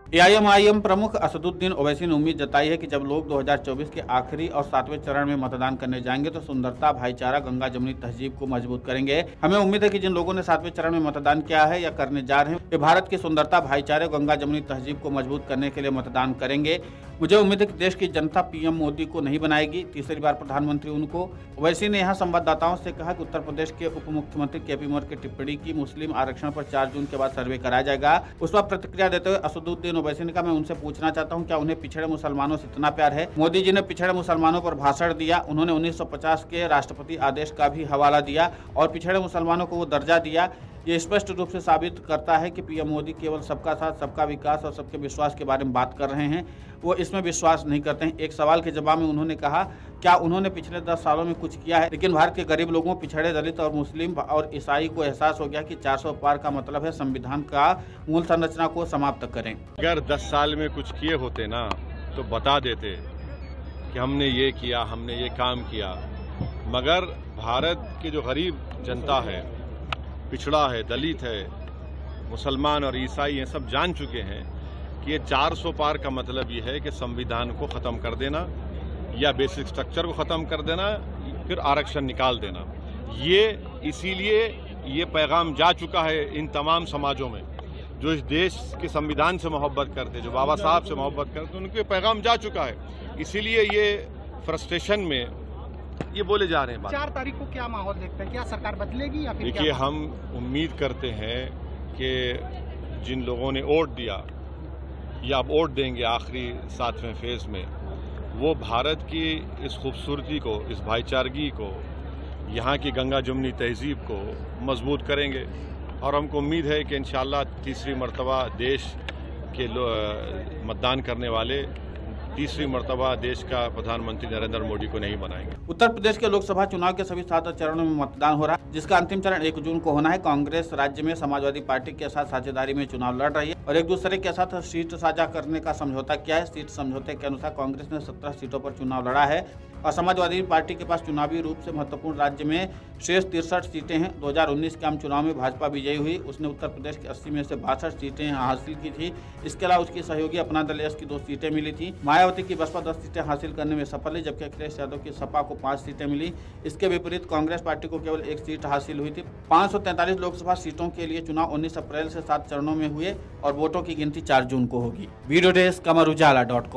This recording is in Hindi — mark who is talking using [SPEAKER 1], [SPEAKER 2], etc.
[SPEAKER 1] एआईएमआईएम प्रमुख असदुद्दीन ओवैसी ने उम्मीद जताई है कि जब लोग 2024 के आखिरी और 7वें चरण में मतदान करने जाएंगे तो सुंदरता, भाईचारा, गंगा जमुनी तहजीब को मजबूत करेंगे। हमें उम्मीद है कि जिन लोगों ने 7वें चरण में मतदान किया है या करने जा रहे हैं वे भारत की सुंदरता, भाईचारे, गंगा जमुनी तहजीब को मजबूत करने के लिए मतदान करेंगे। मुझे उम्मीद है कि देश की जनता पीएम मोदी को नहीं बनाएगी, तीसरी बार प्रधानमंत्री उनको। ओवैसी ने यहां संवाददाताओं से कहा कि उत्तर प्रदेश के उप मुख्यमंत्री केपी मौर्य की टिप्पणी की मुस्लिम आरक्षण पर 4 जून के बाद सर्वे कराया जाएगा। उस पर प्रतिक्रिया देते हुए असदुद्दीन ओवैसी ने कहा, मैं उनसे पूछना चाहता हूं, क्या उन्हें पिछड़े मुसलमानों से इतना प्यार है? मोदी जी ने पिछड़े मुसलमानों पर भाषण दिया, उन्होंने 1950 के राष्ट्रपति आदेश का भी हवाला दिया और पिछड़े मुसलमानों को वो दर्जा दिया। ये स्पष्ट रूप से साबित करता है कि पीएम मोदी केवल सबका साथ, सबका विकास और सबके विश्वास के बारे में बात कर रहे हैं, वो इसमें विश्वास नहीं करते हैं। एक सवाल के जवाब में उन्होंने कहा, क्या उन्होंने पिछले 10 सालों में कुछ किया है? लेकिन भारत के गरीब लोगों, पिछड़े, दलित और मुस्लिम और ईसाई को एहसास हो गया कि 400 पार का मतलब है संविधान का मूल संरचना को समाप्त करें।
[SPEAKER 2] अगर 10 साल में कुछ किए होते ना तो बता देते कि हमने ये किया, हमने ये काम किया। मगर भारत की जो गरीब जनता है, पिछड़ा है, दलित है, मुसलमान और ईसाई हैं, सब जान चुके हैं कि ये 400 पार का मतलब ये है कि संविधान को ख़त्म कर देना या बेसिक स्ट्रक्चर को ख़त्म कर देना, फिर आरक्षण निकाल देना। ये इसीलिए ये पैगाम जा चुका है इन तमाम समाजों में जो इस देश के संविधान से मोहब्बत करते, जो बाबा साहब से मोहब्बत करते, उनको पैगाम जा चुका है। इसीलिए ये फ्रस्ट्रेशन में ये बोले जा रहे हैं।
[SPEAKER 3] 4 तारीख को क्या माहौल देखते हैं? क्या सरकार बदलेगी या फिर?
[SPEAKER 2] देखिए, हम उम्मीद करते हैं कि जिन लोगों ने वोट दिया या अब वोट देंगे आखिरी 7वें फेज में, वो भारत की इस खूबसूरती को, इस भाईचारगी को, यहाँ की गंगा जमुनी तहजीब को मजबूत करेंगे। और हमको उम्मीद है कि इंशाअल्लाह तीसरी मरतबा देश के मतदान करने वाले तीसरी मर्तबा देश का प्रधानमंत्री नरेंद्र मोदी को नहीं बनाएंगे।
[SPEAKER 1] उत्तर प्रदेश के लोकसभा चुनाव के सभी 7 चरणों में मतदान हो रहा है, जिसका अंतिम चरण 1 जून को होना है। कांग्रेस राज्य में समाजवादी पार्टी के साथ साझेदारी में चुनाव लड़ रही है और एक दूसरे के साथ सीट साझा करने का समझौता किया है। सीट समझौते के अनुसार कांग्रेस ने 17 सीटों पर चुनाव लड़ा है और समाजवादी पार्टी के पास चुनावी रूप से महत्वपूर्ण राज्य में शेष 63 सीटें हैं। 2019 के आम चुनाव में भाजपा विजयी हुई, उसने उत्तर प्रदेश की 80 में से 62 सीटें हासिल की थी। इसके अलावा उसकी सहयोगी अपना दल एस की 2 सीटें मिली थी। मायावती की बसपा 10 सीटें हासिल करने में सफल है, जबकि अखिलेश यादव की सपा को 5 सीटें मिली। इसके विपरीत कांग्रेस पार्टी को केवल 1 सीट हासिल हुई थी। 543 लोकसभा सीटों के लिए चुनाव 19 अप्रैल से 7 चरणों में हुए और वोटों की गिनती 4 जून को होगी। वीडियो डेस्क, कमर उजाला.com।